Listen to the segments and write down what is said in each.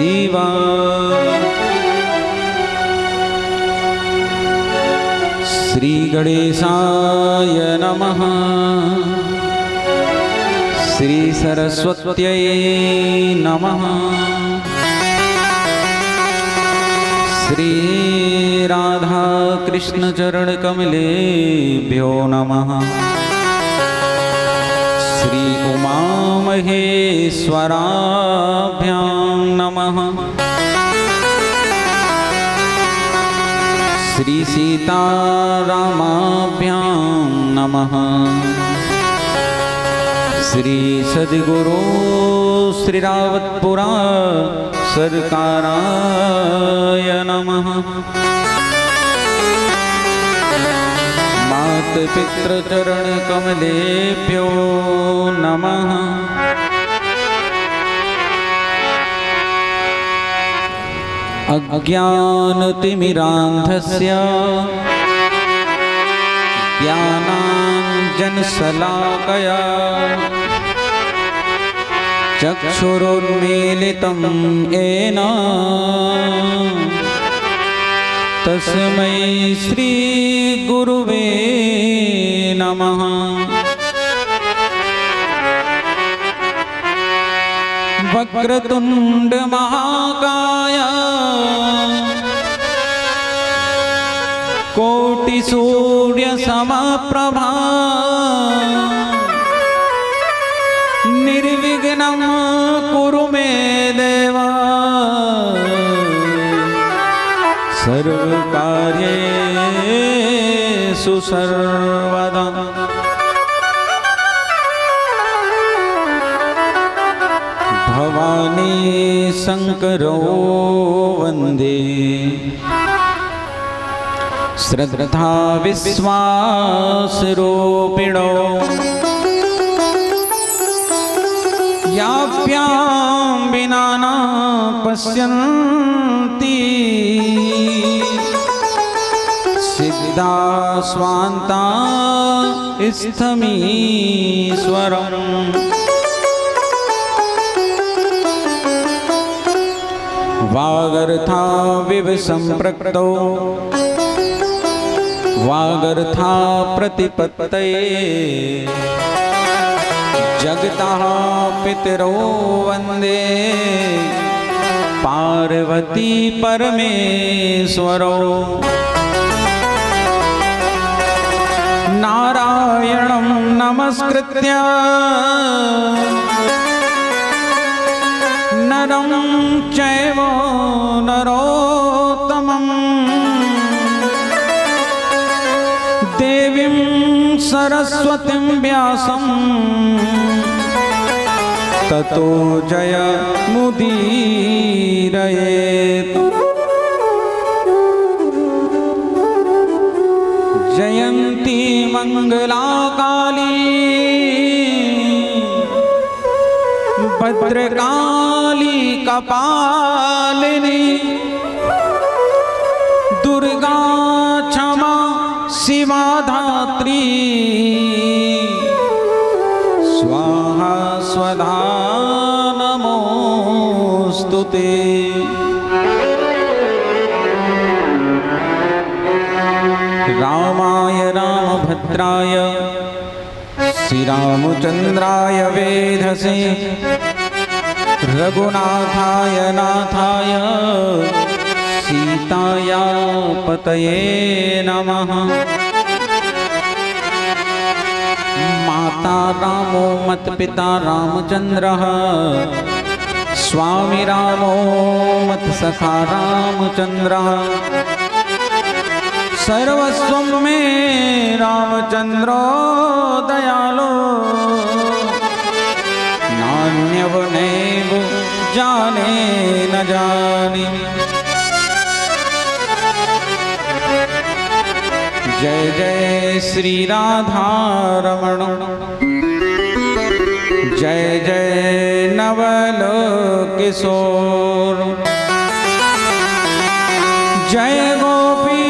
शिवाय। श्री गणेशाय नमः। श्री सरस्वत्यै नमः। श्री राधा कृष्ण चरण कमलेभ्यो नमः। श्री उमा महेश्वराभ्यां नमः। श्री सीतारामाभ्यां नमः। श्री सद्गुरु श्री रावतपुरा सरकाराय नमः। मात पितृ चरण कमलेभ्यो नमः। अज्ञानतिमिरान्धस्य ज्ञानाञ्जनशलाकया चक्षुरुन्मीलितं येन तस्मै श्री गुरुवे नमः। वक्रतुंड महाकाय कोटि सूर्य समप्रभा निर्विघ्नं कुरु मे देवा सर्वकार्येषु सर्वदा। भवानी शंकरो वंदे श्रद्धा विश्वास रूपिणो याभ्यां विना न पश्यन्ति सिद्धा स्वान्ता स्थमीश्वरम्। वागर्था विव संप्रक्तौ वागर्था प्रतिपत्तये जगतः पितरो वन्दे पार्वती परमेश्वरो। नारायणं नमस्कृत्य नरं चैव नरोत्तमं देवीं सरस्वतीं व्यासं ततो जयमुदीरयेत्। जयन्ती मंगला काली भद्रकाली कपालिनी दुर्गा क्षमा शिवा धात्री स्वाहा स्वधा नमोस्तुते। रामाय रामभद्राय श्रीरामचंद्राय वेधसे रघुनाथाय नाथाय सीताया पतये नमः। माता रामो मत पिता रामचंद्रः स्वामी रामो मत सखा रामचंद्रः सर्वस्वं मे रामचंद्रो दयालो नान्यवनेव जाने न जाने। जय जय श्री राधा रमण जय जय नवल किशोर जय गोपी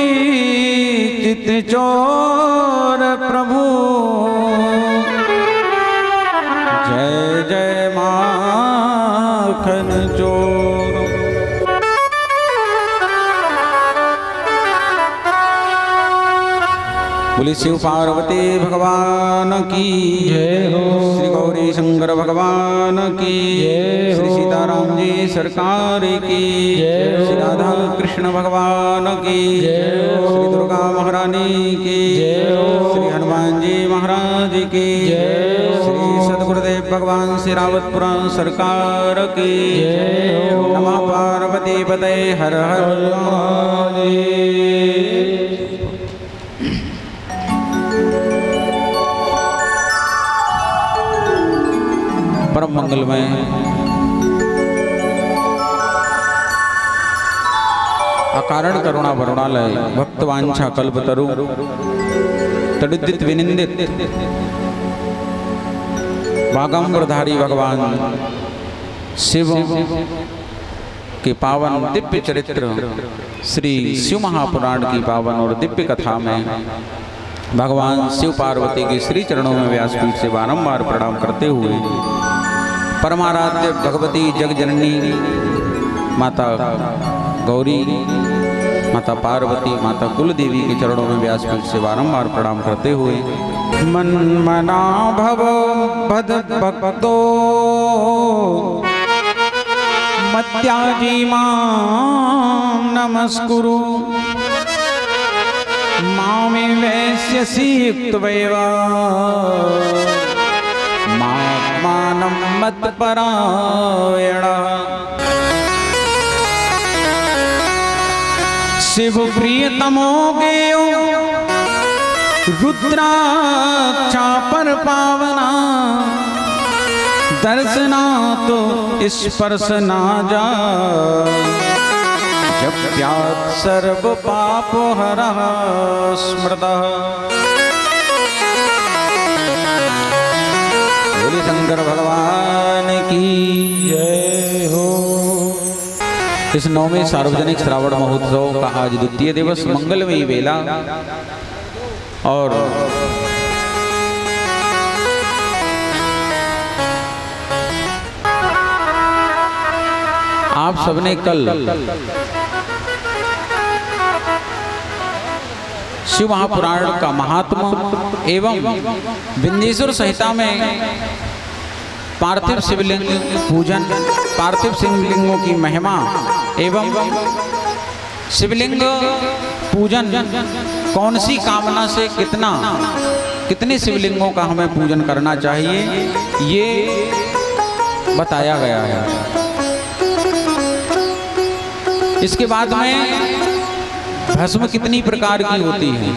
चित चोर प्रभु जय जय माखन चोर। बोले शिव पार्वती भगवान की जय हो। श्री गौरी शंकर भगवान की जय हो। श्री सीताराम जी सरकार की जय हो। श्री राधा कृष्ण भगवान की जय हो। श्री दुर्गा महारानी की जय हो। श्री हनुमान जी महाराज की जय हो। श्री सदगुरुदेव भगवान श्री रावतपुरा सरकार की जय हो। नमः पार्वती पते हर हर महादेव। परम मंगलमय अकारण करुणा वरुणालय भक्तवांछा कल्पतरु तडिदित विनिंदित बागंबरधारी भगवान शिव के पावन दिव्य चरित्र श्री शिव महापुराण की पावन और दिव्य कथा में भगवान शिव पार्वती के श्री चरणों में व्यासपीठ से बारंबार प्रणाम करते हुए परमाराध्य भगवती जगजननी माता गौरी, माता पार्वती, माता कुलदेवी के चरणों में व्यासपीठ से बारंबार प्रणाम करते हुए मन मना भव भद भक्तो मत्याजी मां नमस्कुरु मामे वैश्यसि युक्तवैवा मात्मानं मत्परायणः। शिव प्रियतमो गेयो रुद्राक्षा पर पावना दर्शना तो स्पर्श ना जा जप्यात् सर्व पाप हरः स्मृतः। बोले शंकर भगवान की जय हो। इस 9वें सार्वजनिक श्रावण महोत्सव का आज द्वितीय दिवस मंगलमयी बेला और आप सबने कल शिव महापुराण का महात्मा एवं विंध्येश्वर संहिता में पार्थिव शिवलिंग पूजन, पार्थिव शिवलिंगों की महिमा एवं शिवलिंग पूजन कौन सी कामना से कितने शिवलिंगों का हमें पूजन करना चाहिए ये बताया गया है। इसके बाद में भस्म कितनी प्रकार की होती है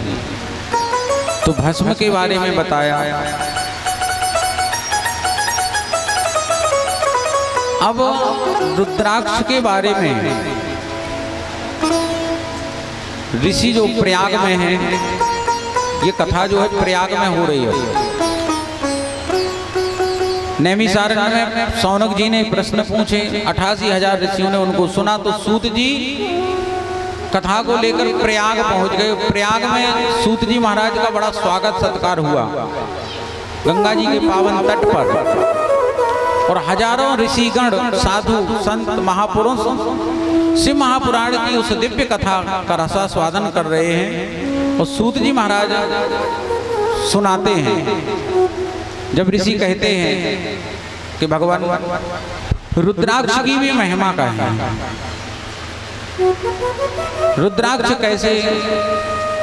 तो भस्म के बारे में बताया। अब रुद्राक्ष के बारे में ऋषि जो प्रयाग में है, ये कथा जो है प्रयाग में हो रही है। नैमिषारण्य में सौनक जी ने प्रश्न पूछे, 88,000 ऋषियों ने उनको सुना तो सूत जी कथा को लेकर प्रयाग पहुंच गए। प्रयाग में सूत जी महाराज का बड़ा स्वागत सत्कार हुआ गंगा जी के पावन तट पर, और हजारों ऋषिगण साधु संत महापुरुष शिव महापुराण की उस दिव्य कथा का रसास्वादन कर रहे हैं और सूत जी महाराज सुनाते हैं। जब ऋषि कहते हैं कि भगवान रुद्राक्ष की भी महिमा का है, रुद्राक्ष कैसे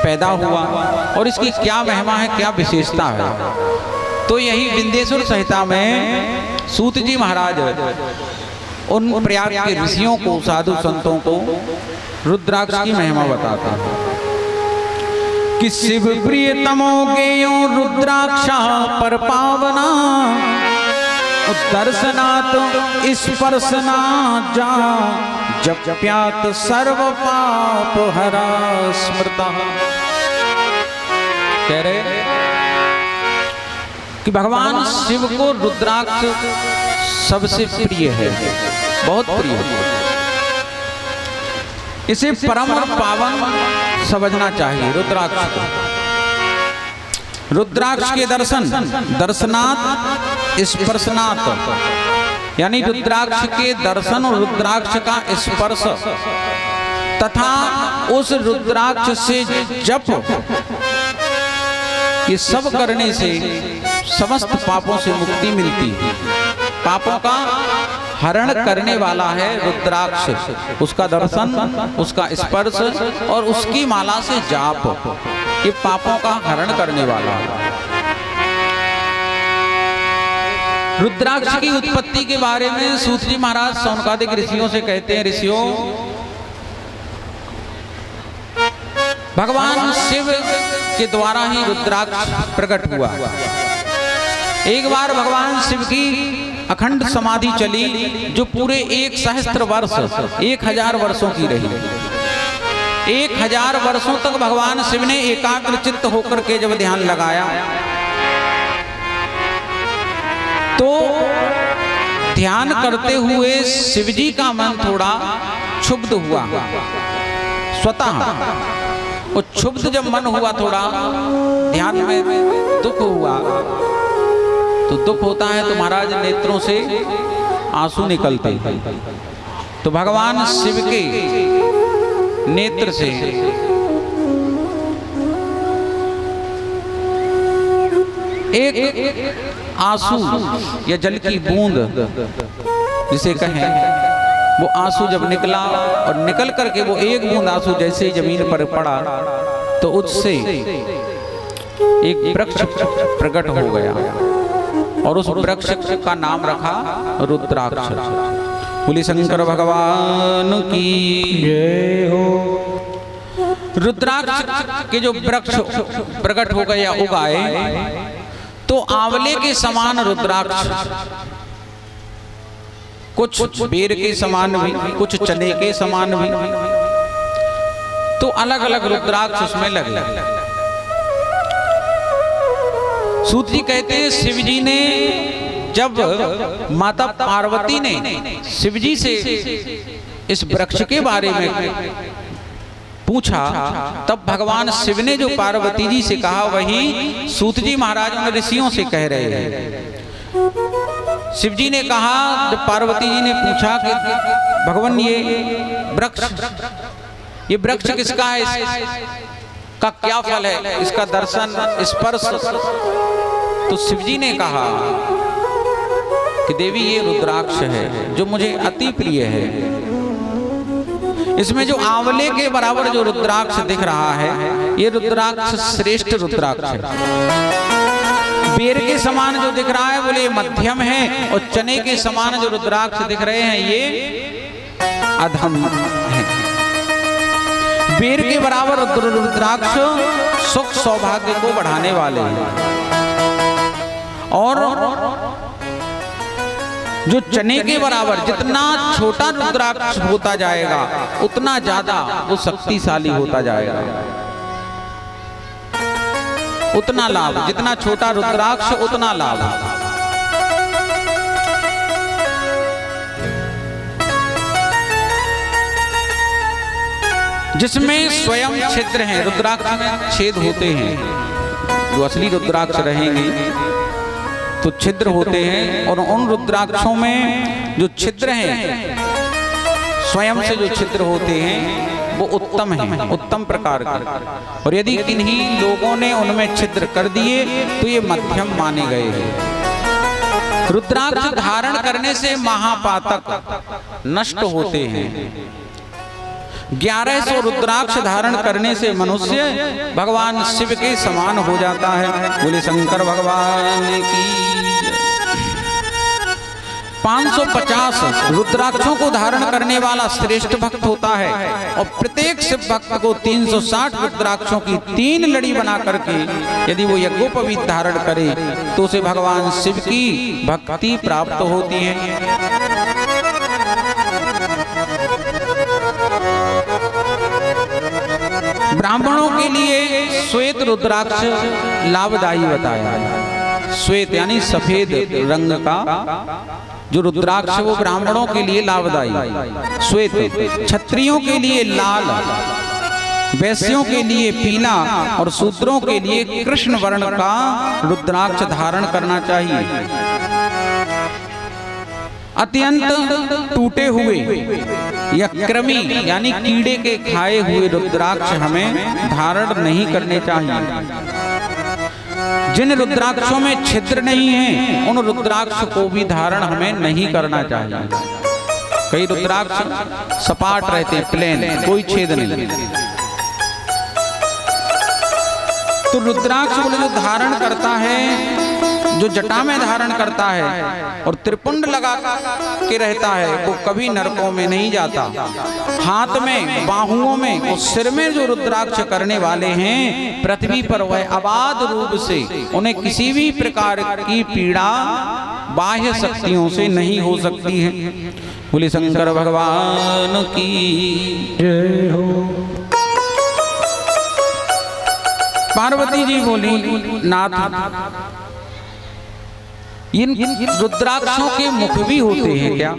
पैदा हुआ और इसकी क्या महिमा है, क्या विशेषता है, तो यही विंध्येश्वर संहिता में सूत जी महाराज उन प्रयाग के ऋषियों को, साधु संतों को रुद्राक्ष की महिमा बताता है कि शिव प्रियतमो गेयो रुद्राक्षा पर पावना दर्शनात् स्पर्शना जा जप्यात् सर्व पाप हरा स्मृतः। कह रहे कि भगवान शिव को रुद्राक्ष सबसे प्रिय है, बहुत प्रिय है। इसे परम और पावन समझना चाहिए। रुद्राक्ष को, रुद्राक्ष के दर्शनात् स्पर्शनात्, यानी रुद्राक्ष के दर्शन और रुद्राक्ष का स्पर्श तथा उस रुद्राक्ष से जप ये सब करने से समस्त पापों से मुक्ति मिलती है। पापों का हरण करने वाला है रुद्राक्ष, उसका दर्शन, उसका स्पर्श और उसकी माला से जाप, ये पापों का हरण करने वाला है। रुद्राक्ष की उत्पत्ति के बारे में सूत जी महाराज सौनकादिक ऋषियों से कहते हैं, ऋषियों, भगवान शिव के द्वारा ही रुद्राक्ष प्रकट हुआ। एक बार भगवान शिव की अखंड समाधि चली, जो पूरे 1 सहस्त्र वर्ष 1000 वर्षों की रही। 1000 वर्षों तक भगवान शिव ने एकाग्र चित्त होकर के जब ध्यान लगाया तो ध्यान करते हुए शिवजी का मन थोड़ा क्षुब्ध हुआ स्वतः। वो क्षुब्ध जब मन हुआ, थोड़ा ध्यान में दुख हुआ, तो दुख होता है तो महाराज नेत्रों से आंसू निकलते हैं। तो भगवान शिव के नेत्र से एक आंसू या जल की बूंद जिसे कहें, वो आंसू जब निकला और निकल करके वो एक बूंद आंसू जैसे ही जमीन पर पड़ा तो उससे एक वृक्ष प्रकट हो गया और उस वृक्ष का नाम रखा रुद्राक्ष। बोले शंकर भगवान की जय हो। रुद्राक्ष के जो वृक्ष प्रकट हो गया, उगाए, तो आंवले के समान रुद्राक्ष, कुछ बेर के समान भी, कुछ चने के समान भी, तो अलग अलग रुद्राक्ष उसमें लगे। सूत जी कहते हैं, शिव जी ने जब माता पार्वती ने शिव जी से इस वृक्ष के बारे में पूछा, तब भगवान शिव ने जो पार्वती जी से कहा वही सूत जी महाराज उन ऋषियों से कह रहे हैं। शिव जी ने कहा, जब पार्वती जी ने पूछा कि भगवान ये वृक्ष किसका है, इसका क्या फल है, इसका दर्शन स्पर्श, तो शिव जी ने कहा कि देवी ये रुद्राक्ष है जो मुझे अति प्रिय है। इसमें जो आंवले के बराबर जो रुद्राक्ष दिख रहा है, ये रुद्राक्ष श्रेष्ठ रुद्राक्ष है। बेर के समान जो दिख रहा है बोले मध्यम है, और चने के समान जो रुद्राक्ष दिख रहे हैं ये अधम है। बेर के बराबर रुद्राक्ष सुख सौभाग्य को बढ़ाने वाले हैं, और जो चने के बराबर जितना छोटा रुद्राक्ष होता जाएगा उतना ज्यादा वो शक्तिशाली होता जाएगा, उतना लाभ। जितना छोटा रुद्राक्ष उतना लाभ। जिसमें स्वयं छिद्र हैं, रुद्राक्ष में छेद होते हैं, जो असली रुद्राक्ष रहेंगे तो छिद्र होते हैं, और उन रुद्राक्षों में जो छिद्र हैं, स्वयं से जो छिद्र होते हैं वो उत्तम हैं, उत्तम प्रकार के। और यदि किन्हीं लोगों ने उनमें छिद्र कर दिए तो ये मध्यम माने गए हैं। रुद्राक्ष धारण करने से महापातक नष्ट होते हैं। 1100 रुद्राक्ष धारण करने से मनुष्य भगवान शिव के समान हो जाता है। बोले शंकर भगवान की। 550 रुद्राक्षों को धारण करने वाला श्रेष्ठ भक्त होता है, और प्रत्येक शिव भक्त को 360 रुद्राक्षों की 3 लड़ी बना करके यदि वो यज्ञोपवीत धारण करे तो उसे भगवान शिव की भक्ति प्राप्त होती है। ब्राह्मणों के लिए श्वेत रुद्राक्ष लाभदायी बताया। श्वेत यानी सफेद रंग का जो रुद्राक्ष वो ब्राह्मणों के लिए लाभदायी। श्वेत क्षत्रियों के लिए लाल, वैश्यों के लिए पीला, और शूद्रों के लिए कृष्ण वर्ण का रुद्राक्ष धारण करना चाहिए। अत्यंत टूटे हुए या कृमि यानी कीड़े के खाए हुए रुद्राक्ष हमें धारण नहीं करने चाहिए। जिन रुद्राक्षों में छिद्र नहीं है उन रुद्राक्ष को भी धारण हमें नहीं करना चाहिए। कई रुद्राक्ष सपाट रहते हैं, प्लेन, कोई छेद नहीं। तो रुद्राक्ष बोले जो धारण करता है, जो जटा में धारण करता है और त्रिपुंड लगा के रहता है, वो कभी नरकों में नहीं जाता। हाथ में, बाहुओं में और सिर में जो रुद्राक्ष करने वाले हैं, पृथ्वी पर वह अबाध रूप से उन्हें किसी भी प्रकार की पीड़ा बाह्य शक्तियों से नहीं हो सकती है। बोले शंकर भगवान की जय हो। पार्वती जी बोली, नाथ इन रुद्राक्षों के मुख भी होते हैं क्या?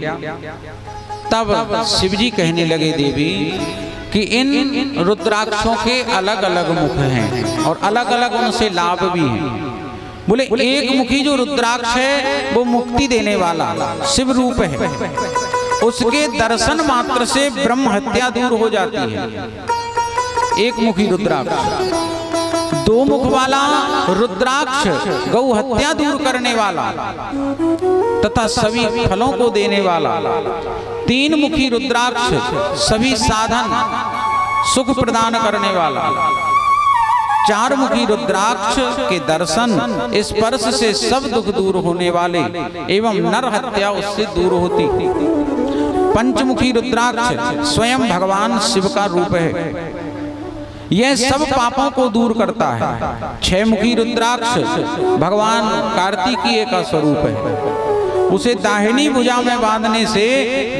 तब शिव जी कहने लगे देवी कि इन रुद्राक्षों के अलग अलग मुख हैं और अलग अलग उनसे लाभ भी हैं। बोले एक मुखी जो रुद्राक्ष है वो मुक्ति देने वाला शिव रूप है, उसके दर्शन मात्र से ब्रह्म हत्या दूर हो जाती है। एक मुखी रुद्राक्ष। दो मुख वाला रुद्राक्ष गौ हत्या दूर करने वाला तथा सभी फलों को देने वाला। तीन मुखी रुद्राक्ष सभी साधन सुख प्रदान करने वाला। चार मुखी रुद्राक्ष के दर्शन स्पर्श से सब दुख दूर होने वाले एवं नर हत्या उससे दूर होती। पंचमुखी रुद्राक्ष स्वयं भगवान शिव का रूप है, यह सब पापों को दूर करता है। छह मुखी रुद्राक्ष भगवान कार्तिकेय का स्वरूप है, उसे दाहिनी भुजा में बांधने से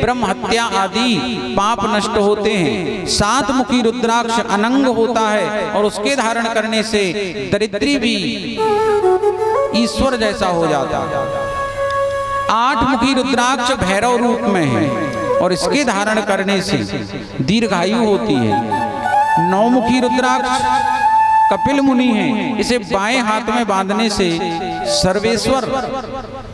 ब्रह्म हत्या आदि पाप नष्ट होते हैं। सात मुखी रुद्राक्ष अनंग होता है और उसके धारण करने से दरिद्री भी ईश्वर जैसा हो जाता है। आठ मुखी रुद्राक्ष भैरव रूप में है और इसके धारण करने से दीर्घायु होती है। नौ मुखी रुद्राक्ष कपिल मुनि है, इसे बाएं हाथ में बांधने से सर्वेश्वर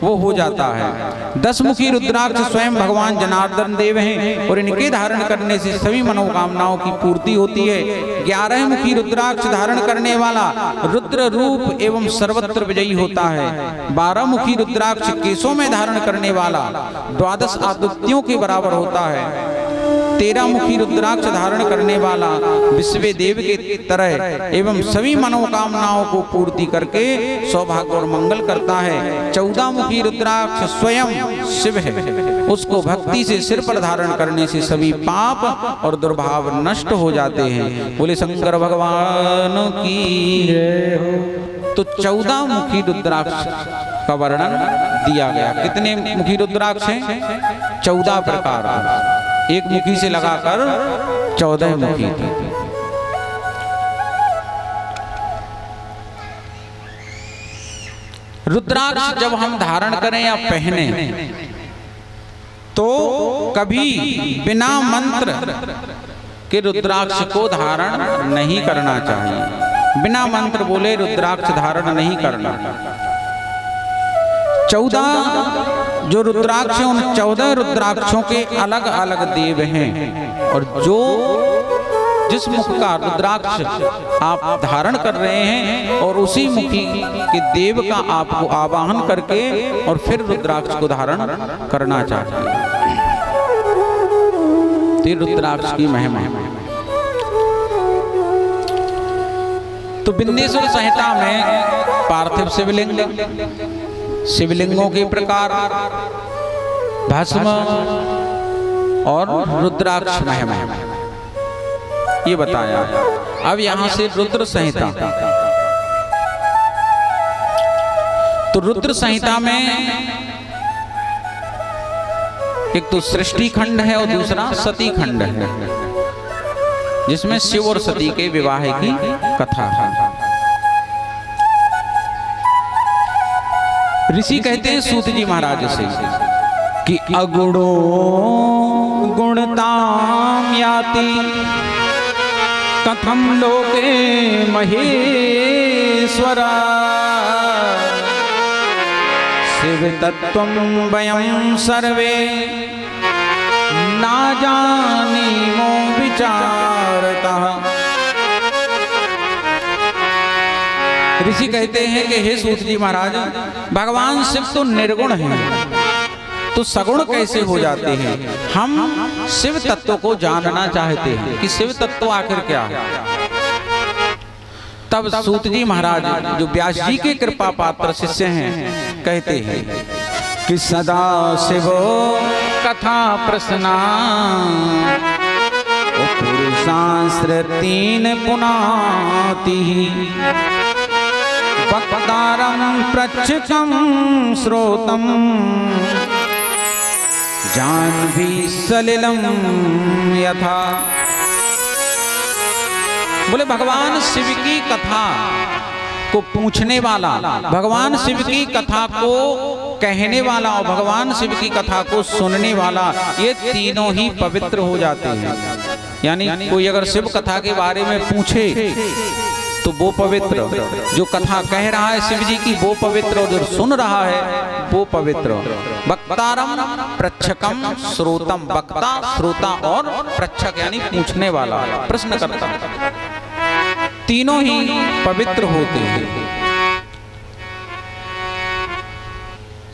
वो हो जाता है। 10 मुखी रुद्राक्ष स्वयं भगवान जनार्दन देव हैं और इनके धारण करने से सभी मनोकामनाओं की पूर्ति होती है। 11 मुखी रुद्राक्ष धारण करने वाला रुद्र रूप एवं सर्वत्र विजयी होता है। 12 मुखी रुद्राक्ष केशों में धारण करने वाला 12 आदित्यों के बराबर होता है। 13 मुखी रुद्राक्ष धारण करने वाला विश्व देव के तरह एवं सभी मनोकामनाओं को पूर्ति करके सौभाग्य और मंगल करता है। 14 मुखी रुद्राक्ष स्वयं शिव है, उसको भक्ति से सिर पर धारण करने से सभी पाप और दुर्भाव नष्ट हो जाते हैं। बोले शंकर भगवान की जय हो। तो 14 मुखी रुद्राक्ष का वर्णन दिया गया। कितने मुखी रुद्राक्ष हैं? 14 प्रकार। एक मुखी से लगाकर 14 मुखी थी। रुद्राक्ष जब हम धारण करें या पहने तो कभी बिना मंत्र के रुद्राक्ष को धारण नहीं करना चाहिए। बिना मंत्र बोले रुद्राक्ष धारण नहीं करना। 14 जो रुद्राक्ष हैं, उन 14 रुद्राक्षों के अलग अलग देव हैं और जो जिस मुख का रुद्राक्ष आप धारण कर रहे हैं और उसी मुखी के देव का आपको आवाहन करके और फिर रुद्राक्ष को धारण करना चाहिए। तो रुद्राक्ष की महिमा। तो विंध्येश्वर संहिता में पार्थिव शिवलिंग, शिवलिंगों के प्रकार, भस्म और रुद्राक्ष महिमा ये बताया। अब यहां से रुद्र संहिता। तो रुद्र संहिता में एक तो सृष्टि खंड है और दूसरा सती खंड है, जिसमें शिव और सती के विवाह की कथा है। ऋषि कहते हैं सूत जी महाराज से कि अगुणो गुणताम याति कथम लोके महेश्वरा शिव तत्वं वयं सर्वे ना जानीमो विचारतः। ऋषि कहते हैं कि हे सूत जी महाराज, भगवान शिव तो निर्गुण हैं, तो सगुण कैसे हो जाते हैं? हम शिव तत्व को जानना चाहते हैं कि शिव तत्व आखिर क्या है। तब सूत जी महाराज जो व्यास जी के कृपा पात्र शिष्य हैं कहते हैं कि सदा शिव कथा प्रसन्ना पुरुषांश्र तीन पुनाति वक्तारं प्रच्छकं श्रोतम जाह्नवी सलिलं यथा। बोले भगवान शिव की कथा को पूछने वाला, भगवान शिव की कथा को कहने वाला और भगवान शिव की कथा को सुनने वाला, ये तीनों ही पवित्र हो जाते हैं। यानी कोई अगर शिव कथा के बारे में पूछे तो वो पवित्र, जो कथा कह रहा है शिव जी की वो पवित्र, और जो सुन रहा है वो पवित्र। वक्तारम प्रच्छकम श्रोतम, वक्ता श्रोता और प्रच्छक यानी पूछने वाला, प्रश्न करता, तीनों ही पवित्र होते हैं।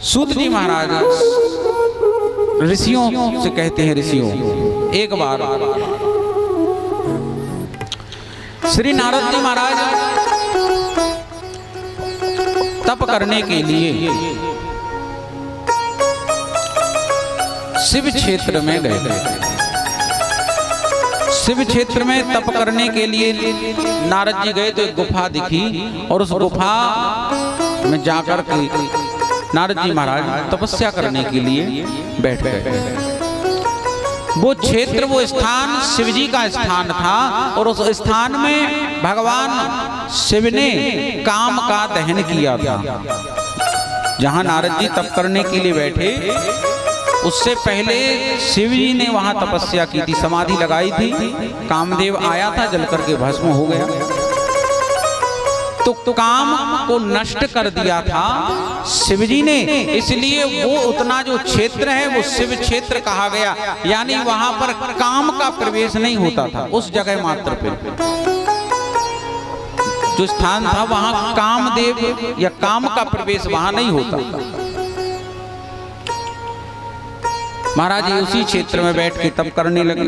सूत जी महाराज ऋषियों से कहते हैं, ऋषियों एक बार श्री नारद जी महाराज तप करने के लिए शिव क्षेत्र में गए। शिव क्षेत्र में तप करने के लिए नारद जी गए तो एक गुफा दिखी, और उस गुफा में जाकर के नारद जी महाराज तपस्या करने के लिए बैठ गए। वो क्षेत्र, वो स्थान शिव जी का स्थान था, और उस स्थान में भगवान शिव ने काम का दहन किया था। जहां नारद जी तप करने के लिए बैठे, उससे पहले शिव जी ने वहां तपस्या की थी, समाधि लगाई थी। कामदेव आया था, जल करके भस्म हो गया, तो काम को नष्ट कर दिया था शिव जी ने। इसलिए वो उतना जो क्षेत्र है वो शिव क्षेत्र कहा गया, यानी वहां पर काम का प्रवेश नहीं होता था। उस जगह मात्र पे जो स्थान था वहां कामदेव या काम का प्रवेश वहां नहीं होता। महाराज जी उसी क्षेत्र में बैठ के तप करने लगे।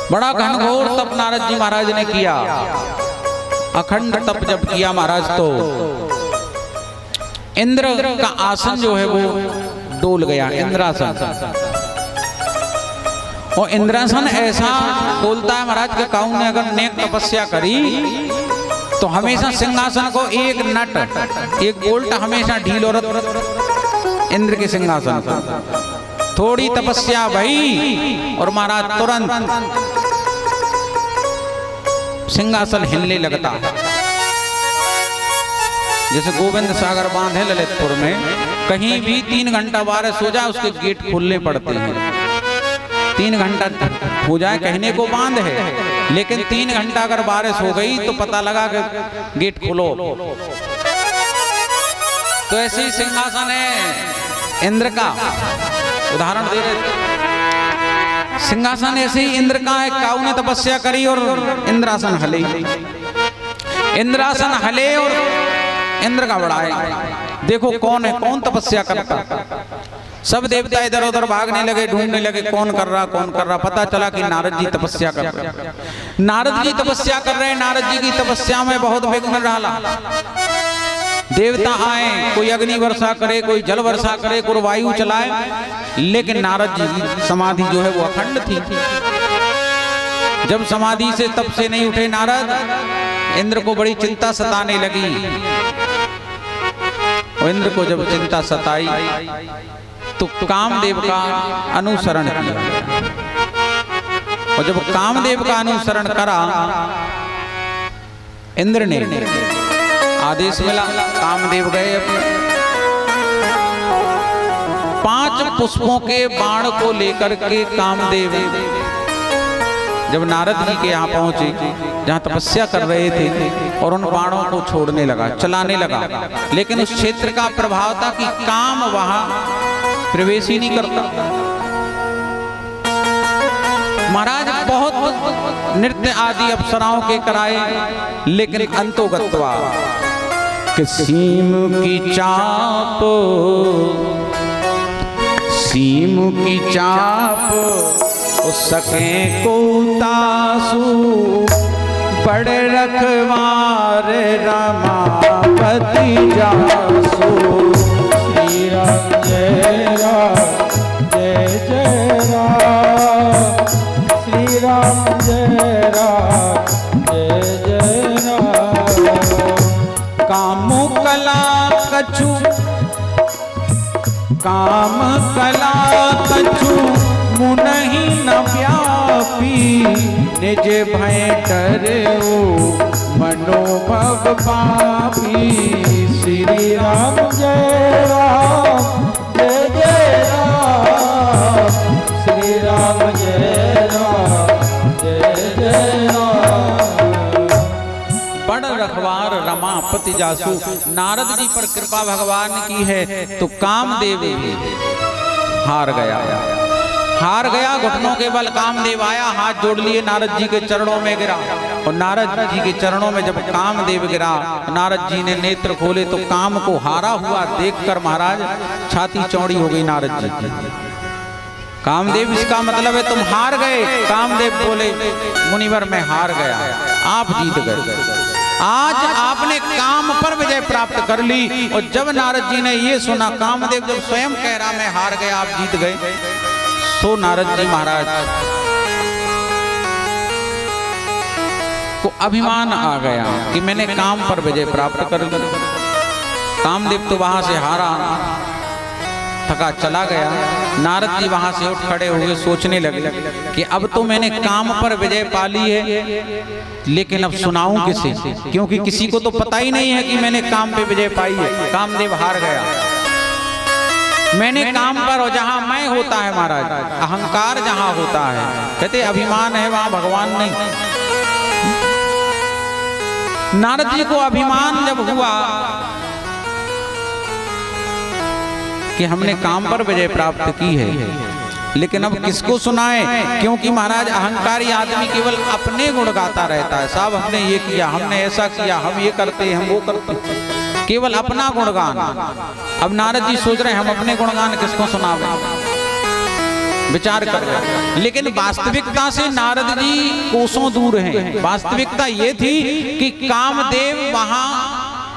बड़ा घनघोर तप नारद जी महाराज ने किया। अखंड तप जब किया महाराज, तो इंद्र का आसन जो है वो डोल गया, इंद्रासन। और इंद्रासन ऐसा बोलता है महाराज के काऊ ने अगर नेक तपस्या करी तो हमेशा सिंहासन को एक नट, एक बोल्ट हमेशा ढील और इंद्र के सिंहासन पर। थोड़ी तपस्या भई और महाराज तुरंत सिंहासन हिलने लगता है। जैसे गोविंद सागर बांध है ललितपुर में, कहीं भी 3 घंटा बारिश हो जाए उसके गेट खोलने पड़ते हैं। 3 घंटा हो जाए कहने को बांध है, लेकिन 3 घंटा अगर बारिश हो गई तो पता लगा कि गेट खोलो। तो ऐसे ही सिंहासन है इंद्र का, उदाहरण दे रहे। सिंहासन ऐसे ही इंद्र का है। काऊ ने तपस्या करी और इंद्रासन हले, इंद्रासन हले और इंद्र का बढ़ाए। देखो कौन है, कौन तपस्या करता। सब देवता इधर उधर भागने लगे, ढूंढने लगे कौन कर रहा। पता चला कि नारद जी तपस्या कर रहे। नारद जी तपस्या कर रहे हैं। नारद जी की तपस्या में बहुत विघ्न रहा। देवता आए, कोई अग्नि वर्षा करे, कोई जल वर्षा करे, कोई वायु चलाए, लेकिन नारद जी की समाधि जो है वो अखंड थी। जब समाधि से तप से नहीं उठे नारद, इंद्र को बड़ी चिंता सताने लगी। और इंद्र को जब चिंता सताई तो कामदेव का अनुसरण किया। और जब कामदेव का अनुसरण करा, इंद्र ने आदेश मिला, कामदेव गए अपने 5 पुष्पों के बाण को लेकर के कामदेव जब नारद जी के यहाँ पहुंचे, जहाँ तपस्या कर रहे थे, और उन बाणों को छोड़ने लगा, चलाने लगा। लेकिन उस क्षेत्र का प्रभाव था कि काम वहां प्रवेश ही नहीं करता। महाराज बहुत नृत्य आदि अप्सराओं के कराए, लेकिन अंतोगत्वा कि सीम की चाप, सीम की चाप सके को तासु, बड़े रखवार रमापति जासु। श्री राम जय राम जय जय राम, श्री राम जय राम जय जय राम। कामो कला कछु, काम कला कछु मुनहि न व्यापी, निज भय डरऊ मनोभव पापी। श्री राम जय राम जय जय राम, श्री राम जय राम जय जय राम। बड़ रखवार रमापति जासु। नारद जी पर कृपा भगवान की है तो कामदेव भी हार गया, हार गया। घुटनों के बल कामदेव आया, हाथ जोड़ लिए नारद जी के चरणों में गिरा, और नारद जी के चरणों में जब कामदेव गिरा, नारद जी ने नेत्र खोले तो काम को हारा हुआ देखकर महाराज छाती चौड़ी हो गई नारद जी की। कामदेव इसका मतलब है तुम हार गए। कामदेव बोले मुनिवर मैं हार गया, आप जीत गए। आज आपने काम पर विजय प्राप्त कर ली। और जब नारद जी ने ये सुना, कामदेव जब स्वयं कह रहा मैं हार गया आप जीत गए, तो नारद जी महाराज को अभिमान आ गया कि मैंने काम पर विजय प्राप्त कर ली। कामदेव तो वहां से हारा, थका चला गया। नारद जी वहां से उठ खड़े हुए, सोचने लगे कि अब तो मैंने काम पर विजय पा ली है, लेकिन अब सुनाऊं किसे, क्योंकि किसी को तो पता ही नहीं है कि मैंने काम पे विजय पाई है। कामदेव हार गया। मैंने काम पर, और जहां मैं होता है महाराज, अहंकार जहां होता है, कहते अभिमान है वहां भगवान नहीं। नारद जी को अभिमान जब हुआ कि हमने काम पर विजय प्राप्त की है, लेकिन अब किसको सुनाए, क्योंकि महाराज अहंकारी आदमी केवल अपने गुण गाता रहता है। साहब हमने ये किया, हमने ऐसा किया, हम ये करते, हम वो करते, केवल अपना गुणगान। अब नारद जी सोच रहे हैं हम अपने गुणगान किसको सुनावे, विचार कर रहे हैं। लेकिन वास्तविकता से नारद जी कोसों दूर हैं। वास्तविकता ये थी कि कामदेव वहां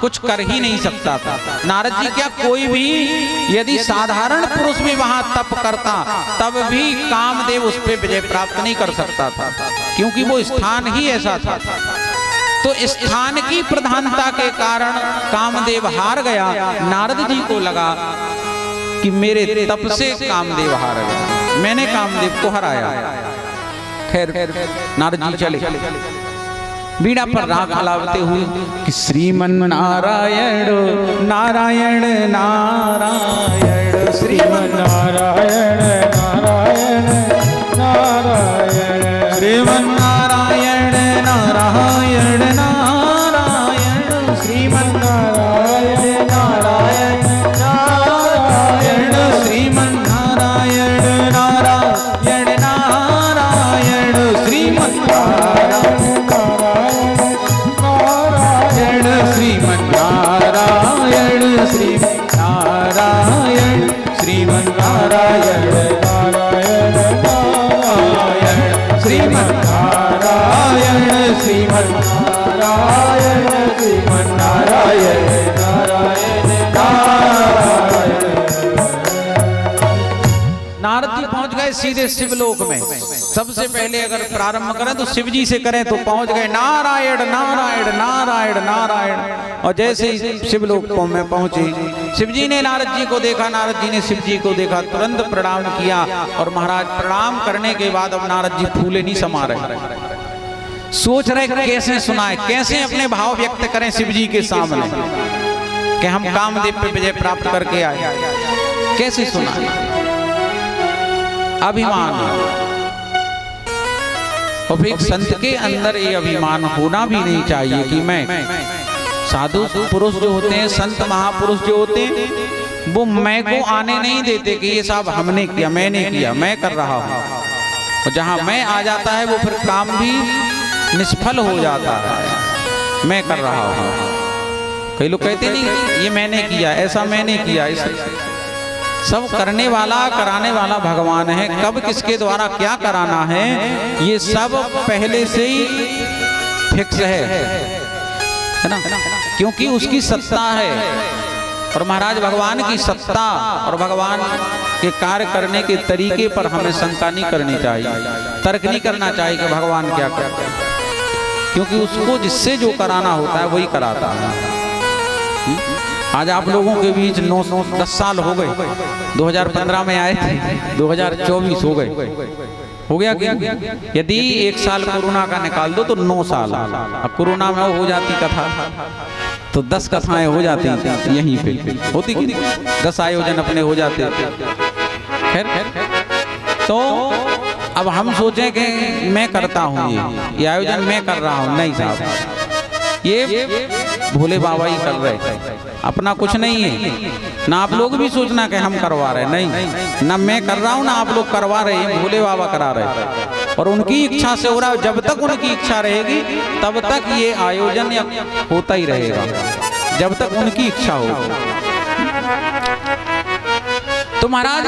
कुछ कर ही नहीं सकता था। नारद जी क्या, कोई भी यदि साधारण पुरुष भी वहां तप करता तब भी कामदेव उस पर विजय प्राप्त नहीं कर सकता था, क्योंकि वो स्थान ही ऐसा था। तो स्थान की प्रधानता के कारण कामदेव हार गया। नारद जी को लगा कि मेरे तप से कामदेव हार गया, मैंने कामदेव को हराया। खैर नारद जी चले, बीड़ा पर राग हलावते हुए कि श्रीमन नारायण नारायण नारायण, श्रीमन नारायण नारायण नारायण, श्रीमन नारायण नारायण नारायण, श्रीमन नारायण नारायण नारायण, श्रीमन नारायण नारायण नारायण, श्रीमन नारायण श्रीमन नारायण नारायण नारायण, श्रीमन नारायण श्रीमन नारायण श्रीमन नारायण नारायण नारायण। नारद जी पहुंच गए सीधे शिवलोक में। सबसे पहले अगर प्रारंभ करें तो शिव जी से करें तो पहुंच गए नारायण नारायण नारायण नारायण। और जैसे ही शिवलोक में पहुंचे, शिव जी ने नारद जी को देखा, नारद जी ने शिव जी को देखा, तुरंत प्रणाम किया। और महाराज प्रणाम करने के बाद अब नारद जी फूले नहीं समा रहे, सोच रहे कैसे सुनाए, कैसे अपने भाव व्यक्त करें शिव जी के सामने कि हम कामदेव पे विजय प्राप्त करके आए, कैसे सुनाए। अभिमान, और एक संत के अंदर ये अभिमान होना भी नहीं चाहिए कि मैं, साधु पुरुष जो होते हैं, संत महापुरुष जो होते हैं, वो मैं को आने नहीं देते कि ये साहब हमने किया, मैंने किया, मैं कर रहा हूँ। और जहाँ मैं आ जाता है वो फिर काम भी निष्फल हो जाता है। मैं कर रहा हूँ, कई लोग कहते नहीं ये मैंने किया, ऐसा मैंने किया, सब करने वाला कराने वाला भगवान है। कब किसके द्वारा क्या कराना है ये सब पहले से ही फिक्स है ना, क्योंकि उसकी सत्ता है। और महाराज भगवान की सत्ता और भगवान के कार्य करने के तरीके पर हमें शंका नहीं करनी चाहिए, तर्क नहीं करना चाहिए कि भगवान क्या करते हैं, क्योंकि उसको जिससे जो कराना होता है वही कराता है। आज आप लोगों के बीच 9-10 साल हो गए, 2015 में आए थे, 2024 हो गए, हो गया क्या? यदि 1 साल कोरोना का निकाल दो तो 9 साल। अब कोरोना में हो जाती कथा तो 10 कथाएं हो जाती यहीं पे होती, 10 आयोजन अपने हो जाते। खैर तो अब हम सोचें कि मैं करता हूँ ये आयोजन मैं कर रहा हूँ, नहीं साहब, ये भोले बाबा ही कर रहे, अपना कुछ नहीं है। ना आप लोग भी सोचना कि हम करवा रहे, नहीं, ना मैं कर रहा हूँ ना आप लोग करवा रहे हैं, भोले बाबा करा रहे और उनकी इच्छा से हो रहा है। जब तक उनकी इच्छा रहेगी तब तक ये आयोजन होता ही रहेगा, जब तक उनकी इच्छा हो। तो महाराज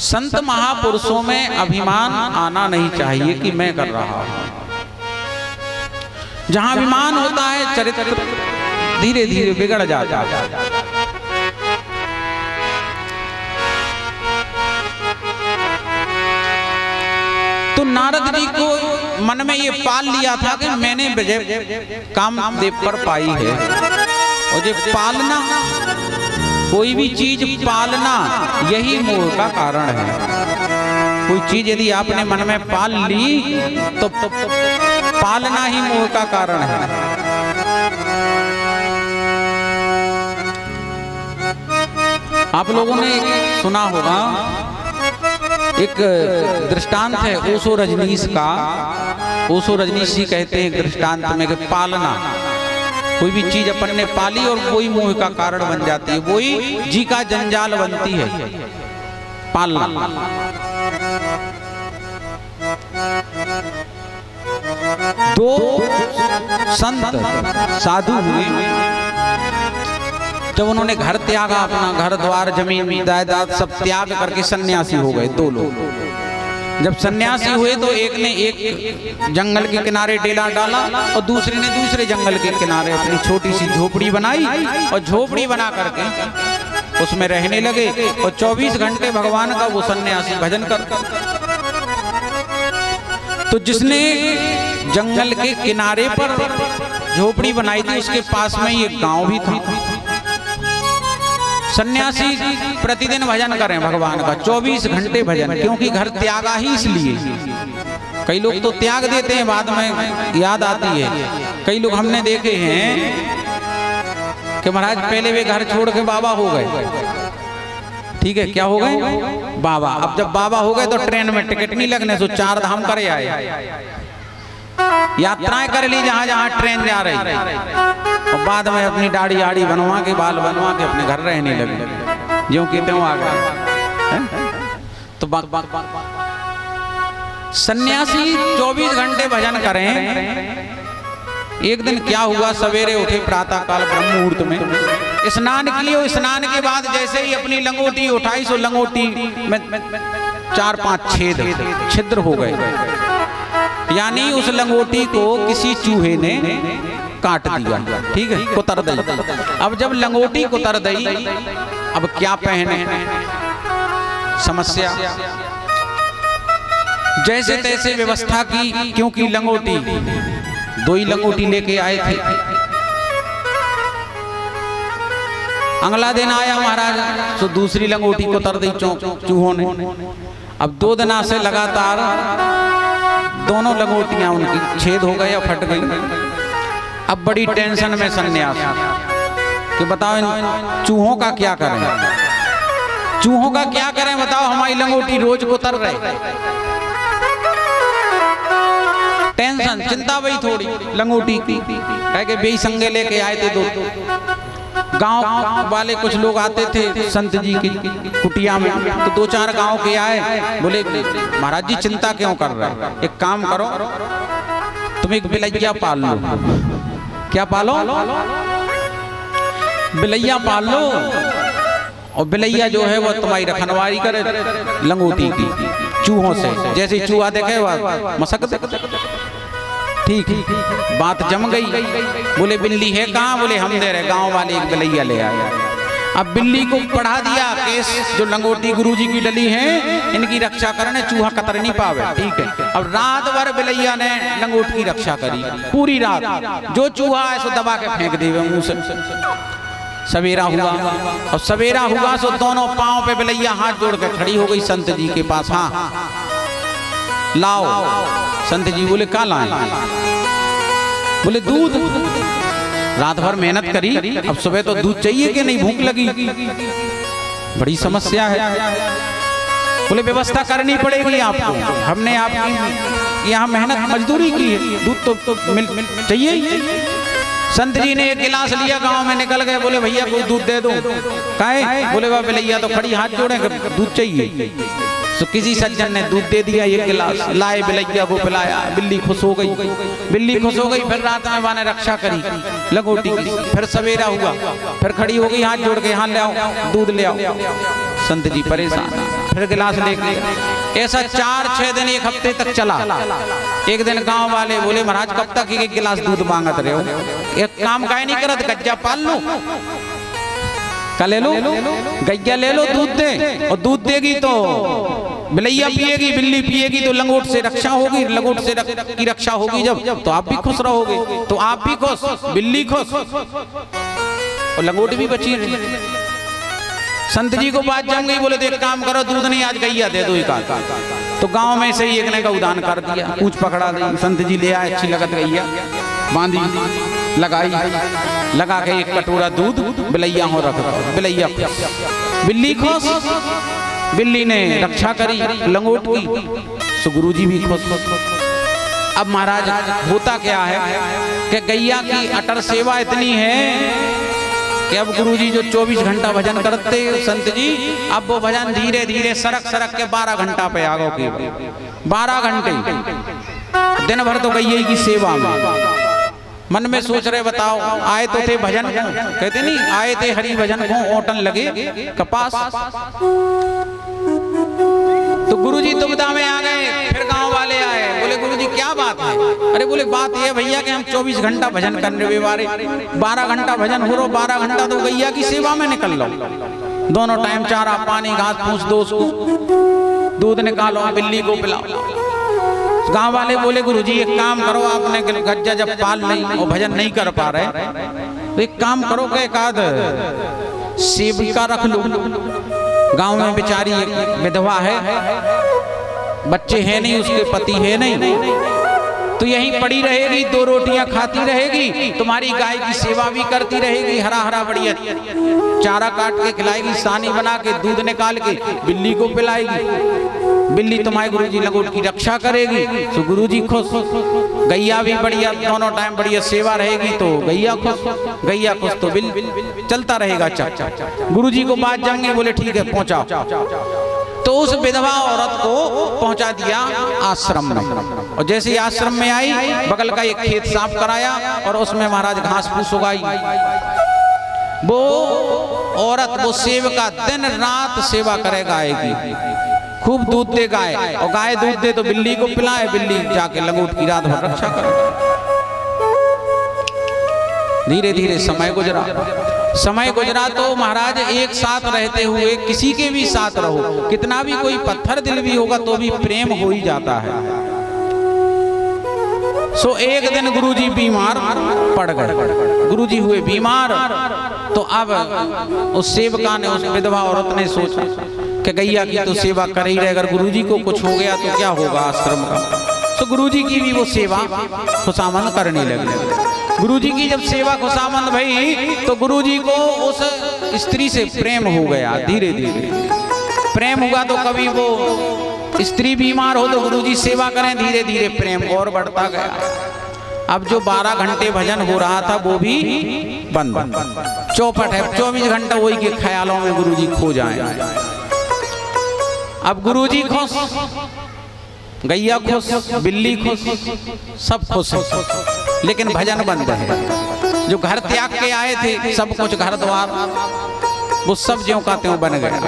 संत महापुरुषों में अभिमान आना नहीं चाहिए कि मैं कर रहा हूं। जहां अभिमान होता है चरित्र धीरे धीरे बिगड़ जाता है। तो नारद जी को मन में ये पाल लिया था कि मैंने विजय कामदेव पर पाई है। और ये पालना, कोई भी चीज पालना यही मोह का कारण है। कोई चीज यदि आपने मन में पाल ली तो पालना ही मोह का कारण है। आप लोगों ने सुना होगा एक दृष्टांत है ओशो रजनीश का। ओशो रजनीश जी कहते हैं दृष्टांत में कि पालना, कोई भी चीज अपन ने पाली और कोई मोह का कारण बन जाती है, वही जी का जंजाल बनती है पालना। दो संत साधु हुए, जब उन्होंने घर त्यागा, अपना घर द्वार जमीन जायदाद सब त्याग करके सन्यासी हो गए। 2 लोग जब सन्यासी हुए तो एक ने एक जंगल के किनारे डेरा डाला और दूसरे ने दूसरे जंगल के किनारे अपनी छोटी सी झोपड़ी बनाई और झोपड़ी बना करके उसमें रहने लगे। और 24 घंटे भगवान का वो सन्यासी भजन करता। तो जिसने जंगल के किनारे पर झोपड़ी बनाई थी उसके पास में एक गांव भी था। सन्यासी प्रतिदिन भजन करें भगवान का, 24 घंटे भजन, क्योंकि घर त्यागा ही इसलिए। कई लोग तो त्याग देते हैं, बाद में याद आती है। कई लोग हमने देखे हैं कि महाराज पहले वे घर छोड़ के बाबा हो गए, ठीक है, क्या हो गए? बाबा। अब जब बाबा हो गए तो ट्रेन में टिकट नहीं लगने से 4 धाम करे आए, यात्राएं कर ली जहां जहां ट्रेन जा रही, और बाद में अपनी दाढ़ी आड़ी बनवा के, बाल बनवा के अपने घर रहने लगे, ज्यों की त्यों आ गए। तो सन्यासी 24 घंटे भजन करें। एक दिन क्या हुआ, सवेरे उठे प्रातः काल ब्रह्म मुहूर्त में, स्नान किए। स्नान के बाद जैसे ही अपनी लंगोटी उठाई सो लंगोटी में 4-5 छिद्र हो गए, यानी उस लंगोटी को किसी चूहे ने काट दिया, ठीक है, कुतर दी। अब जब लंगोटी कुतर दी, अब क्या पहने, समस्या। जैसे तैसे व्यवस्था की, क्योंकि लंगोटी 2 ही लंगोटी लेके आए थे। अगला दिन आया महाराज तो दूसरी लंगोटी कुतर दी चूहों ने। अब 2 दिन से लगातार दोनों लंगोटियां उनकी छेद हो गई या फट गई। अब बड़ी टेंशन में सन्यासी कि बताओ इन चूहों का क्या करें, चूहों का क्या करें, बताओ, हमारी लंगोटी रोज कुतर रहे। टेंशन, चिंता वही थोड़ी लंगोटी की, कह के बेई संगे लेके आए थे 2। गांव वाले कुछ लोग आते थे संत जी की कुटिया में, तो 2-4 गांव के आए, बोले महाराज जी चिंता क्यों कर रहे हैं, एक काम करो तुम एक बिलैया पाल लो। क्या पालो? बिलैया पाल लो, और बिलैया जो है वो तुम्हारी रखनवारी करे लंगोटी की, चूहों से, जैसे चूहा देखे वह मसक दे। ठीक, बात जम गई। बोले बिल्ली है कहाँ? बोले हम दे रहे, गांव वाले एक बिलैया ले आए। अब बिल्ली को पढ़ा दिया केस, जो लंगोटी गुरुजी की डली है इनकी रक्षा करने, चूहा कतर नहीं पावे। ठीक है, अब रात भर बिलैया ने लंगोट की रक्षा करी, पूरी रात। जो चूहा ऐसे दबा के फेंक दिए मुंह से। सवेरा हुआ, और सवेरा हुआ सो दोनों पांव पे बिलैया हाथ जोड़ के खड़ी हो गई संत जी के पास। हाँ लाओ। संत जी बोले क्या लाए? बोले दूध। रात भर मेहनत करी, अब सुबह तो दूध चाहिए कि नहीं, भूख लगी, बड़ी समस्या है। बोले व्यवस्था करनी पड़ेगी आपको, हमने आपकी यहाँ मेहनत मजदूरी की है, दूध तो मिल चाहिए। संत जी ने एक गिलास लिया, गांव में निकल गए, बोले भैया कोई दूध दे दो। काहे? बोले वह बिलैया तो खड़ी हाथ जोड़े, दूध चाहिए। तो किसी सज्जन ने दूध दे दिया, एक गिलास लाए, बिलैया को पिलाया, बिल्ली खुश हो गई। बिल्ली खुश हो गई, फिर रात में वाने रक्षा करी लंगोटी की। फिर सवेरा हुआ, फिर खड़ी हो गई हाथ जोड़ के, यहाँ ले आओ दूध ले आओ। संत जी परेशान, फिर गिलास लेके। ऐसा 4-6 दिन, 1 हफ्ते तक चला। एक दिन गांव वाले बोले महाराज कब तक एक गिलास दूध मांगत रहे हो, एक काम काहे नहीं करत, गज्जा पाल लो। का ले लो, गैया ले लो, दूध दे, और दूध देगी तो बिलैया पिएगी, बिल्ली पिएगी तो लंगोट से रक्षा होगी, लंगोट से की रक्षा होगी जब, तो आप भी खुश रहोगे, तो आप भी खुश, बिल्ली खुश, और लंगोट भी बची रही। संत जी को बात जम गई, बोले तो एक काम करो, दूध नहीं आज गैया दे दो एक आध। तो गांव में से ही एक ने का उदान कर दिया, पूंछ पकड़ा दी। संत जी ले आए, अच्छी लगत गैया, बांधी, लगाई, लगा के एक कटोरा दूध बिलैया हो रख, बिलैया बिल्ली खुश, बिल्ली ने रक्षा करी लंगोट की, तो गुरुजी भी खुश। अब महाराज होता क्या है कि गैया की अटर सेवा इतनी है कि अब गुरुजी जो 24 घंटा भजन करते संत जी, अब वो भजन धीरे धीरे सरक के 12 घंटा पे आ गए। 12 घंटे दिन भर तो गैया की सेवा में। मन में सोच रहे, बताओ आए तो थे भजन को, कहते नहीं आए थे हरि भजन को, ओटन लगे कपास। तो गुरुजी दुविधा में आ गए। फिर गांव वाले आए, बोले गुरुजी क्या बात है? अरे बोले बात ये भैया कि हम 24 घंटा भजन करने बेवारे, 12 घंटा भजन हो रहा, 12 घंटा तो गैया की सेवा में निकल लो। दोनों टाइम चारा पानी घास फूस दो, उसको दूध निकालो, बिल्ली को पिलाओ। गांव वाले बोले गुरुजी एक काम करो, आपने गज्जा जब पाल नहीं और भजन नहीं कर पा रहे, तो एक काम करो कि एक आध सेविका रख लो। गांव में बेचारी एक विधवा है, बच्चे हैं नहीं, उसके पति है नहीं, तो यहीं पड़ी रहेगी, 2 रोटियां खाती रहेगी, तुम्हारी गाय की सेवा भी करती रहेगी, हरा हरा बढ़िया चारा काट के खिलाएगी, सानी बना के दूध निकाल के बिल्ली को पिलाएगी, बिल्ली तुम्हारे गुरुजी लंगोट की रक्षा करेगी, तो गुरुजी खुश, गैया भी बढ़िया, दोनों टाइम बढ़िया सेवा रहेगी, तो गैया खुश तो बिल चलता रहेगा। गुरुजी को बात जाएंगे, बोले ठीक है पहुंचाओ। तो उस विधवा औरत को पहुंचा दिया आश्रम में, और जैसे ही आश्रम में आई, बगल का एक खेत साफ कराया और उसमें महाराज घास फूस उगाई। वो औरत, वो सेवका दिन रात सेवा करे गाय की, खूब दूध दे गाय, और गाय दूध दे तो बिल्ली को पिलाए, बिल्ली जाके लंगोट की रात भर रक्षा करे। धीरे धीरे समय गुजरा तो महाराज एक साथ रहते हुए, किसी के भी साथ रहो, कितना भी कोई पत्थर दिल भी होगा तो भी प्रेम हो ही जाता है। सो एक दिन गुरुजी बीमार पड़ गए, गुरुजी हुए बीमार, तो अब उस सेवका ने, उस विधवा औरत ने सोचा कि गैया की तो सेवा कर ही रहे, अगर गुरुजी को कुछ हो गया तो क्या होगा आश्रम का। तो गुरुजी की भी वो सेवा खुशामंद करने लगी। गुरुजी की जब सेवा खुशामंद भई, तो गुरुजी को उस स्त्री से प्रेम हो गया। धीरे धीरे प्रेम होगा तो कभी वो स्त्री बीमार हो तो गुरुजी सेवा करें, धीरे धीरे प्रेम और बढ़ता गया। अब जो 12 घंटे भजन हो रहा था वो भी बंद, चौपट है। 24 घंटा वही के ख्यालों में गुरुजी खो जाए। अब गुरुजी खुश, गैया खुश, बिल्ली खुश, सब खुश, लेकिन भजन बंद है। जो घर त्याग के आए थे, सब कुछ घर द्वार, वो सब ज्यों का त्यों बन गया।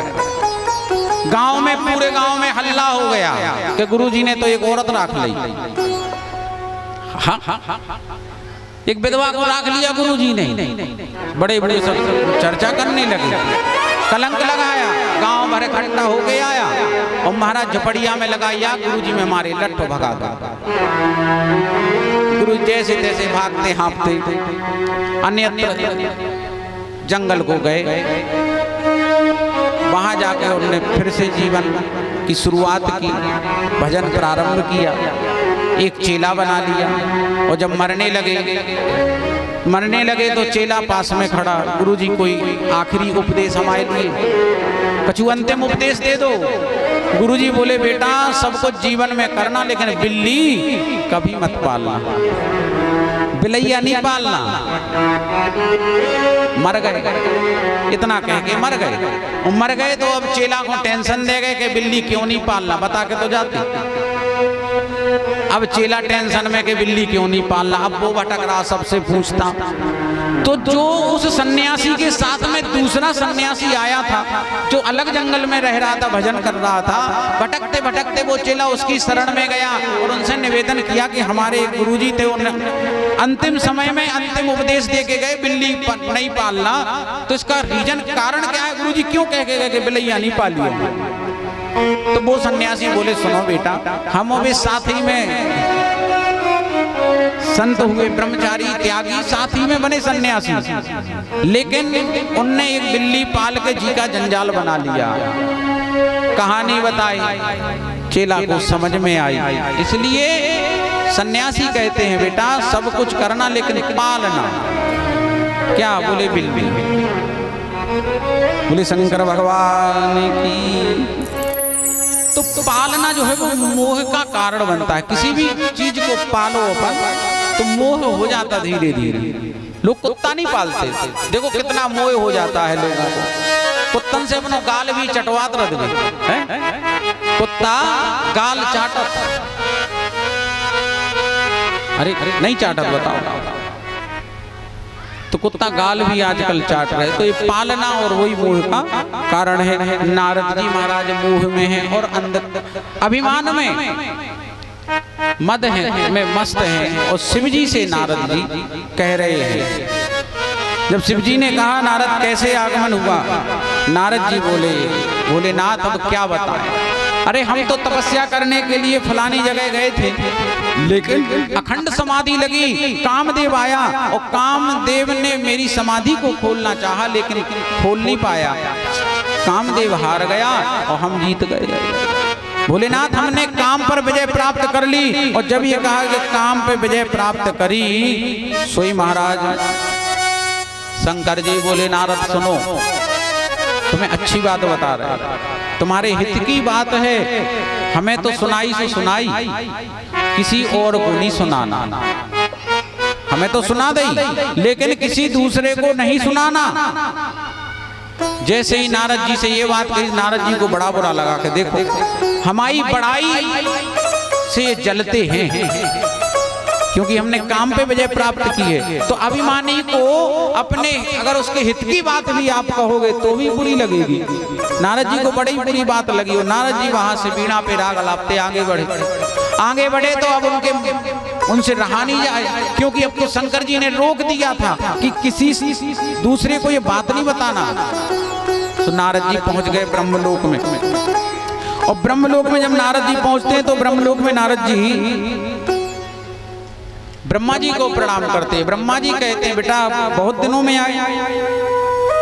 गांव में, पूरे गांव में हल्ला हो गया कि गुरुजी ने तो एक औरत राख ली। एक विधवा को राख लिया गुरुजी ने। बड़े बड़े सब चर्चा करने लगे, कलंक लगाया, गांव भर इकट्ठा होके आया और महाराज झपड़िया में लगाया, गुरुजी में मारे लट्ठो भगा दो। गुरु जैसे तैसे भागते हाँपते अन्यत्र जंगल को गए। वहां जाकर उन्होंने फिर से जीवन की शुरुआत की, भजन प्रारंभ किया, एक चेला बना लिया। और जब मरने लगे तो चेला पास में खड़ा, गुरुजी कोई आखिरी उपदेश हमारे लिए, कछु अंतिम उपदेश दे दो। गुरुजी बोले बेटा सब कुछ जीवन में करना, लेकिन बिल्ली कभी मत पालना, बिलैया नहीं पालना। मर गए, इतना कह के मर गए। और मर गए तो अब चेला को टेंशन दे गए कि बिल्ली क्यों नहीं पालना, बता के तो जाती। अब चेला टेंशन में कि बिल्ली क्यों नहीं पालना। अब वो भटक रहा, सबसे पूछता। तो जो उस सन्यासी के साथ में दूसरा सन्यासी आया था, जो अलग जंगल में रह रहा था, भजन कर रहा था, भटकते भटकते वो चेला उसकी शरण में गया और उनसे निवेदन किया कि हमारे गुरुजी थे, अंतिम समय में अंतिम उपदेश दे के गए बिल्ली नहीं पालना, तो इसका रीजन कारण क्या है, गुरुजी क्यों कह के गए कि बिल्लियां नहीं पाली? तो वो सन्यासी बोले सुनो बेटा, हम भी साथ ही में संत हुए, ब्रह्मचारी त्यागी, साथ ही में बने सन्यासी, लेकिन उनने एक बिल्ली पाल के जी का जंजाल बना लिया। कहानी बताई, चेला को समझ में आई। इसलिए सन्यासी कहते हैं बेटा सब कुछ करना लेकिन पालना। क्या बोले? बिल्ली। बोले शंकर भगवान की। तो पालना जो है वो मोह का कारण बनता है। किसी भी चीज को पालो अपन तो मोह हो जाता धीरे धीरे। लोग कुत्ता नहीं पालते, देखो कितना मोह हो जाता है लोगों को। कुत्तन से अपना गाल भी चटवात रह दे, कुत्ता गाल चाटत, अरे नहीं चाटत बताओ, तो कुत्ता गाल भी आजकल चाट रहे। तो ये पालना और वही मोह का कारण है। नारद जी महाराज मोह में हैं और अंदर अभिमान में मद है, में मस्त हैं। और शिव जी से नारद जी कह रहे हैं, जब शिव जी ने कहा नारद कैसे आगमन हुआ, नारद जी बोले भोलेनाथ अब क्या बताएं, अरे हम तो तपस्या करने के लिए फलानी जगह गए थे, लेकिन अखंड समाधि लगी, कामदेव आया और कामदेव ने मेरी समाधि को खोलना चाहा लेकिन खोल नहीं पाया, कामदेव हार गया और हम जीत गए। भोलेनाथ हमने काम पर विजय प्राप्त कर ली। और जब ये कहा कि काम पे विजय प्राप्त करी, सोई महाराज शंकर जी बोले नारद सुनो, तुम्हें अच्छी बात बता रहे, तुम्हारे हित की बात है, हमें तो सुनाई सो सुनाई, किसी और को नहीं सुनाना। हमें तो सुना दई लेकिन किसी दूसरे को नहीं सुनाना। जैसे ही नारद जी से ये बात कही, नारद जी को बड़ा बुरा लगा कि देखो हमारी बड़ाई से जलते हैं, क्योंकि हमने काम पे विजय प्राप्त की है। तो अभिमानी को अपने अगर उसके हित की बात भी आप कहोगे तो भी बुरी लगेगी। नारद जी को बड़ी बुरी बात लगी और नारद जी वहां से बीणा पे राग लापते आगे बढ़े तो अब उनसे रहा नहीं जाए, क्योंकि अब तो शंकर जी ने रोक दिया था कि किसी दूसरे को ये बात नहीं बताना। तो नारद जी पहुंच गए ब्रह्मलोक में। और ब्रह्मलोक में जब नारद जी पहुंचते हैं तो ब्रह्मलोक में नारद जी ब्रह्मा जी को प्रणाम करते हैं। ब्रह्मा जी कहते हैं बेटा बहुत दिनों में आए।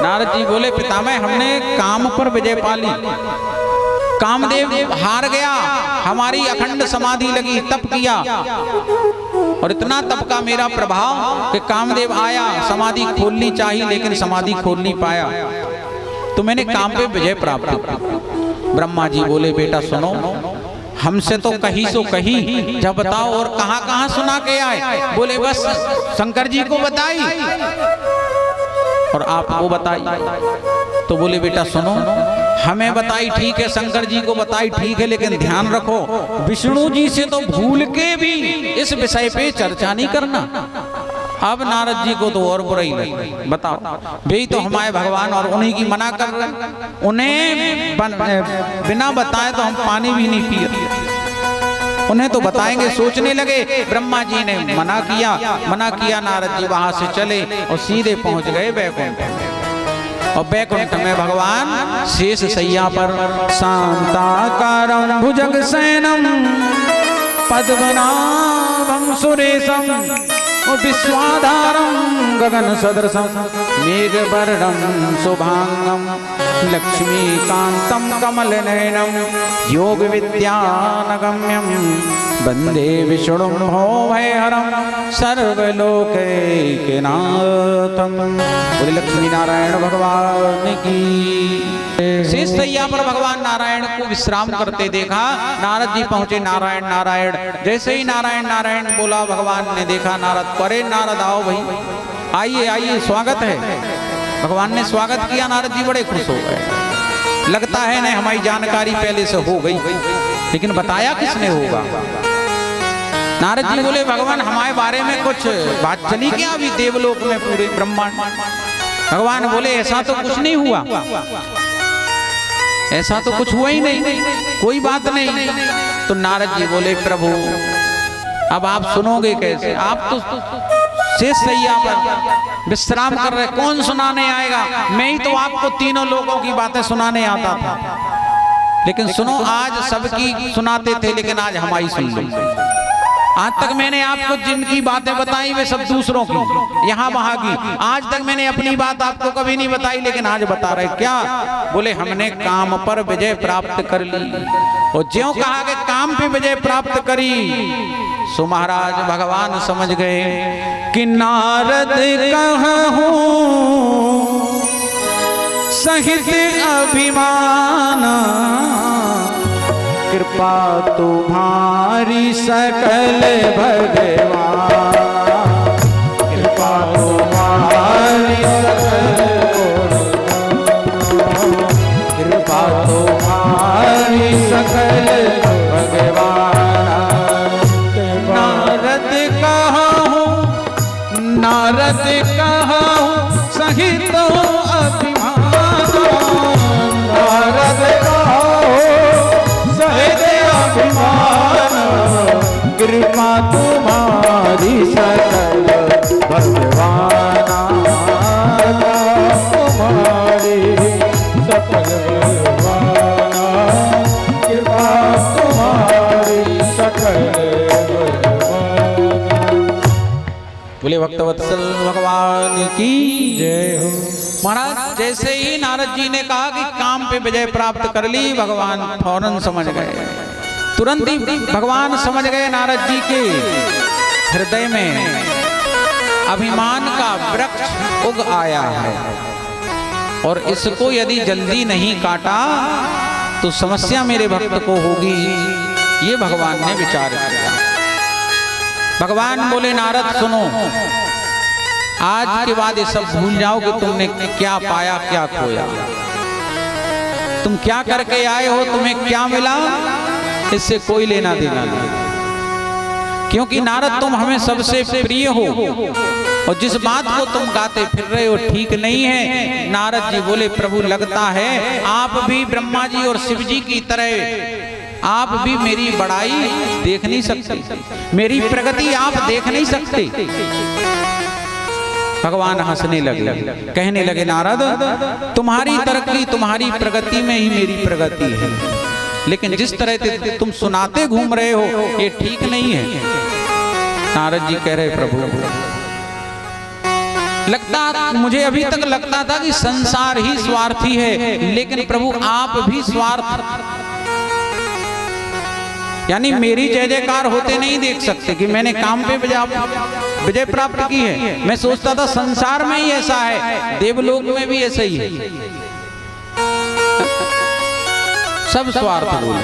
नारद जी बोले पितामह हमने काम पर विजय पाली, कामदेव हार गया, हमारी अखंड समाधि लगी, तप किया और इतना तप का मेरा प्रभाव कि कामदेव आया, समाधि खोलनी चाहिए लेकिन समाधि खोल नहीं पाया, तो मैंने काम पे विजय प्राप्त की। ब्रह्मा जी बोले बेटा सुनो, हमसे तो कही सो कही, जब बताओ और कहाँ कहाँ सुना के आए। बोले बस शंकर जी को बताई और आपको बताई। तो बोले बेटा सुनो, हमें बताई ठीक है, शंकर जी को बताई ठीक है, लेकिन ध्यान रखो विष्णु जी से तो भूल के भी इस विषय पे चर्चा नहीं करना। अब नारद जी को तो और बुराई लगी, बताओ वे तो हमारे भगवान और उन्हीं की मना कर रहे हैं, उन्हें बिना बताए तो हम पानी भी नहीं पिए, उन्हें तो बताएंगे। सोचने लगे, ब्रह्मा जी ने मना किया, नारद जी वहां से चले और सीधे पहुंच गए वैकुंठ। और वैकुंठ में भगवान शेष शैया पर शांताकारं भुजगशयनं पद्मनाभं सुरेशं विश्वाधारं गगन सदृशं मेघवर्णं शुभांगं लक्ष्मीकान्तं कमलनयनं योग विद्यानगम्यं वंदे विष्णुं भवभयहरं सर्वलोकैकनाथं। बोले लक्ष्मी नारायण भगवान की। शेष शैया पर भगवान नारायण को विश्राम करते देखा। नारद जी पहुंचे, नारायण नारायण। जैसे ही नारायण नारायण बोला, भगवान ने देखा नारद को, अरे नारद आओ भाई, आइए आइए, स्वागत है। भगवान ने स्वागत किया, नारद जी बड़े खुश हो गए। लगता है ना हमारी जानकारी पहले से हो गई, लेकिन बताया किसने होगा। नारद जी बोले भगवान हमारे बारे में कुछ बात चली क्या अभी देवलोक में पूरे ब्रह्मांड। भगवान बोले ऐसा तो कुछ नहीं हुआ, ऐसा तो कुछ हुआ ही नहीं, कोई बात नहीं। तो नारद जी बोले प्रभु अब आप सुनोगे कैसे, आप तो शेष शैया पर विश्राम कर रहे, कौन सुनाने आएगा। मैं ही तो आपको तीनों लोगों की बातें सुनाने आता था, लेकिन सुनो आज सबकी सुनाते थे, लेकिन आज हमारी सुन लो। आज तक मैंने आपको जिनकी बातें बताई वे सब दूसरों की, यहाँ वहां की। आज तक मैंने अपनी बात आपको कभी नहीं बताई, लेकिन आज बता रहे। क्या बोले हमने काम पर विजय प्राप्त कर ली, और ज्यों कहा कि काम पे विजय प्राप्त करी, सो महाराज भगवान समझ गए कि नारद कहूं सहित अभिमान, कृपा तुम्हारी सकल भगवान, कृपा तुम्हारी कृपा तुम्हारी सकल भगवान। नारद कहूं सहित अभिमान, नारद कृपा तुम्हारी सकल भगवान, तुम्हारी सकल भगवान, कृपा तुम्हारी सकल भगवान। बोले भक्तवत्सल भगवान की जय हो। महाराज जैसे ही नारद जी ने कहा कि काम पे विजय प्राप्त कर ली, भगवान फौरन समझ गए, तुरंत ही भगवान समझ गए नारद जी के हृदय में अभिमान का वृक्ष उग आया है, और इसको यदि जल्दी नहीं काटा तो समस्या मेरे भक्त को होगी। ये भगवान ने विचार किया। भगवान बोले नारद सुनो, आज के बाद ये सब भूल जाओ कि तुमने क्या पाया क्या खोया, तुम क्या करके आए हो, तुम्हें क्या मिला, इससे कोई लेना देना नहीं। क्योंकि नारद तुम हमें सबसे प्रिय हो, और जिस बात को तुम गाते फिर रहे हो ठीक नहीं है। नारद जी बोले प्रभु लगता है आप भी ब्रह्मा जी और शिव जी की तरह आप भी मेरी बड़ाई देख नहीं सकते, मेरी प्रगति आप देख नहीं सकते। भगवान हंसने लगे, कहने लगे नारद तुम्हारी तरक्की तुम्हारी प्रगति में ही मेरी प्रगति है, लेकिन जिस तरह से तुम सुनाते घूम रहे हो ये ठीक नहीं है। नारद जी कह रहे प्रभु लगता मुझे अभी तक लगता था कि संसार ही स्वार्थी है, लेकिन प्रभु आप भी स्वार्थ यानी मेरी जय जयकार होते नहीं देख सकते कि मैंने काम पे विजय प्राप्त की है। मैं सोचता था संसार में ही ऐसा है, देवलोक में भी ऐसा ही है, सब स्वार्थ बोल।